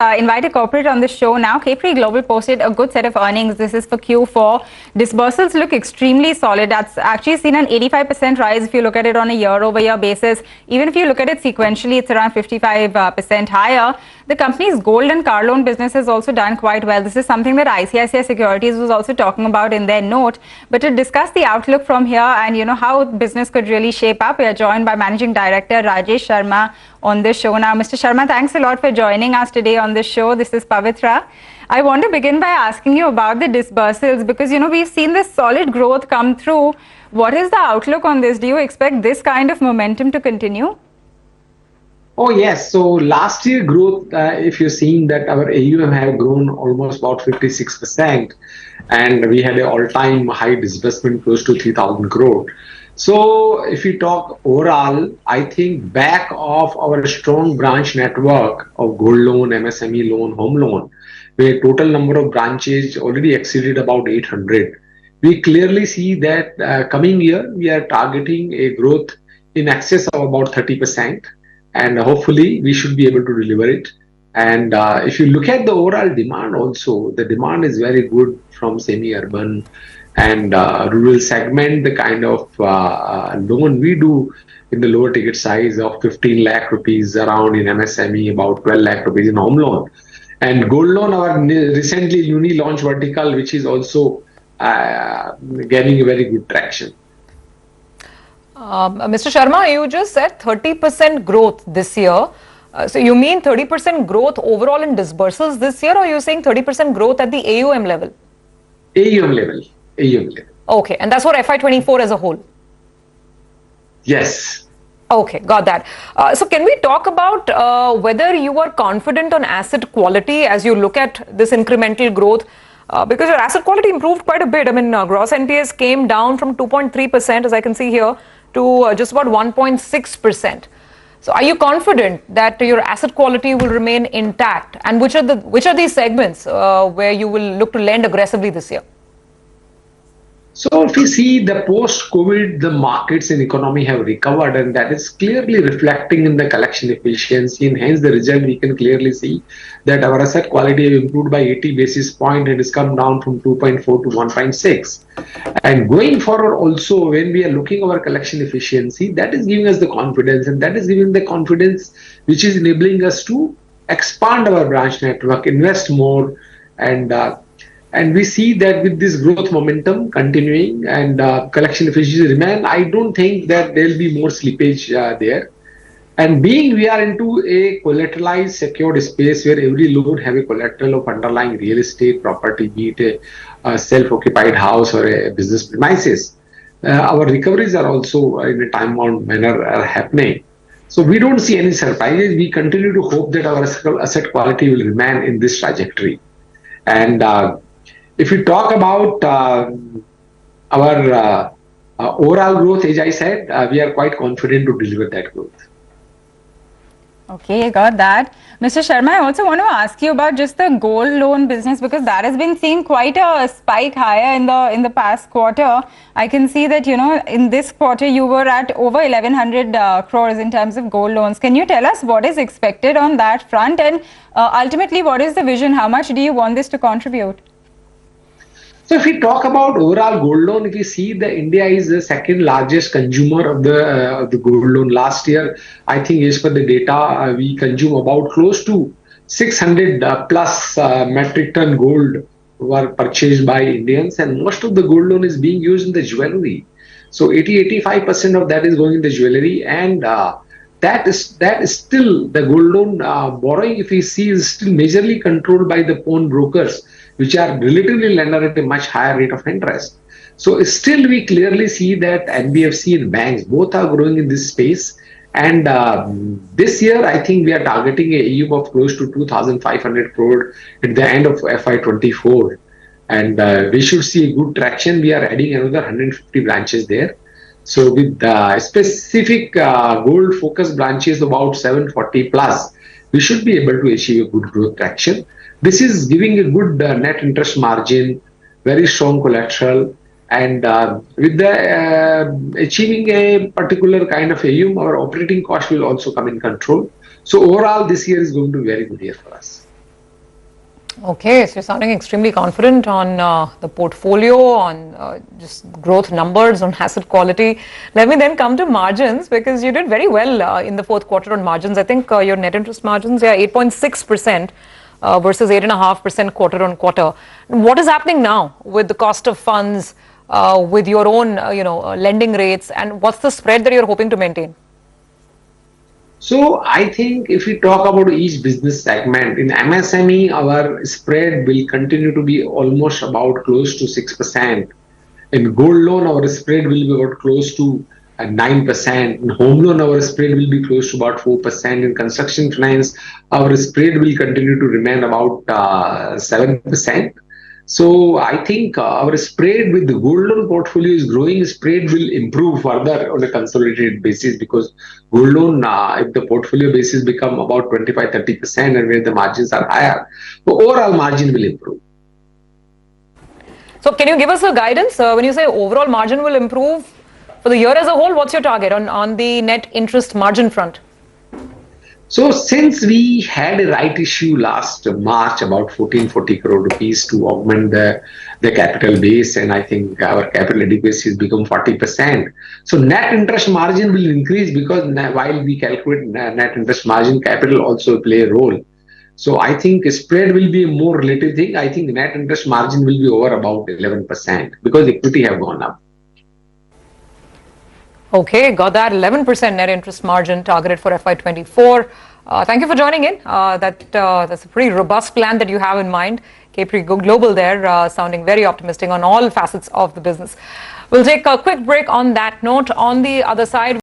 Invite a corporate on the show now. Capri Global posted a good set of earnings. This is for Q4. Disbursals look extremely solid. That's actually seen an 85% rise if you look at it on a year-over-year basis. Even if you look at it sequentially, it's around 55% higher. The company's gold and car loan business has also done quite well. This is something that ICICI Securities was also talking about in their note. But to discuss the outlook from here and how business could really shape up, we are joined by Managing Director Rajesh Sharma on this show now. Mr. Sharma, thanks a lot for joining us today on this show. This is Pavitra. I want to begin by asking you about the disbursals because, we've seen this solid growth come through. What is the outlook on this? Do you expect this kind of momentum to continue? Oh, yes. So last year growth, if you're seeing that our AUM have grown almost about 56% and we had an all-time high disbursement close to 3,000 crore. So if we talk overall, I think back of our strong branch network of gold loan, MSME loan, home loan, where total number of branches already exceeded about 800. We clearly see that coming year, we are targeting a growth in excess of about 30%. And hopefully we should be able to deliver it. And if you look at the overall demand also, the demand is very good from semi-urban and rural segment. The kind of loan we do in the lower ticket size of 15 lakh rupees around in MSME, about 12 lakh rupees in home loan. And gold loan, our recently newly launched vertical, which is also getting a very good traction. Mr. Sharma, you just said 30% growth this year. So you mean 30% growth overall in disbursals this year, or are you saying 30% growth at the AUM level? AUM level. AUM level. Okay, and that's for FY24 as a whole? Yes. Okay, got that. So can we talk about whether you are confident on asset quality as you look at this incremental growth? Because your asset quality improved quite a bit. I mean, gross NPAs came down from 2.3%, as I can see here, to just about 1.6%. So are you confident that your asset quality will remain intact? And which are these segments where you will look to lend aggressively this year? So if you see the post-COVID, the markets and economy have recovered, and that is clearly reflecting in the collection efficiency, and hence the result we can clearly see that our asset quality have improved by 80 basis points and has come down from 2.4 to 1.6. And going forward also, when we are looking at our collection efficiency, that is giving us the confidence, and that is giving the confidence which is enabling us to expand our branch network, invest more, and we see that with this growth momentum continuing and collection efficiency remain, I don't think that there will be more slippage there. And being we are into a collateralized secured space where every loan have a collateral of underlying real estate property, be it a self-occupied house or a business premises, our recoveries are also in a time-bound manner are happening. So we don't see any surprises. We continue to hope that our asset quality will remain in this trajectory. And if we talk about our overall growth, as I said, we are quite confident to deliver that growth. Okay, got that. Mr. Sharma, I also want to ask you about just the gold loan business because that has been seeing quite a spike higher in the past quarter. I can see that, in this quarter you were at over 1,100 crores in terms of gold loans. Can you tell us what is expected on that front and ultimately what is the vision? How much do you want this to contribute? So if we talk about overall gold loan, if you see that India is the second largest consumer of the gold loan. Last year, I think as per the data, we consume about close to 600 plus metric ton gold were purchased by Indians, and most of the gold loan is being used in the jewelry. So 80-85% of that is going in the jewelry, and that is still the gold loan borrowing. If we see, is still majorly controlled by the pawn brokers, which are relatively lender at a much higher rate of interest. So still we clearly see that NBFC and banks both are growing in this space. And this year, I think we are targeting a AUM of close to 2,500 crore at the end of FY24. And we should see a good traction. We are adding another 150 branches there. So with specific gold focused branches, about 740 plus, we should be able to achieve a good growth traction. This is giving a good net interest margin, very strong collateral, and with the achieving a particular kind of AUM, our operating cost will also come in control. So overall, this year is going to be a very good year for us. Okay, so you're sounding extremely confident on the portfolio, on just growth numbers, on asset quality. Let me then come to margins, because you did very well in the fourth quarter on margins. I think your net interest margins, yeah, 8.6% versus 8.5% quarter on quarter. What is happening now with the cost of funds, with your own, lending rates, and what's the spread that you're hoping to maintain? So I think if we talk about each business segment, in MSME, our spread will continue to be almost about close to 6%. In gold loan, our spread will be about close to 9%. In home loan, our spread will be close to about 4%. In construction finance, our spread will continue to remain about 7%. So I think our spread with the gold loan portfolio is growing. Spread will improve further on a consolidated basis, because gold loan, if the portfolio basis become about 25-30% and where the margins are higher, the overall margin will improve. So can you give us a guidance when you say overall margin will improve for the year as a whole? What's your target on the net interest margin front? So since we had a right issue last March, about 1440 crore rupees to augment the capital base, and I think our capital adequacy has become 40%. So net interest margin will increase, because while we calculate net interest margin, capital also play a role. So I think spread will be a more relative thing. I think net interest margin will be over about 11%, because equity have gone up. Okay, got that. 11% net interest margin targeted for FY24. Thank you for joining in. That's a pretty robust plan that you have in mind. Capri Global there, sounding very optimistic on all facets of the business. We'll take a quick break on that note. On the other side,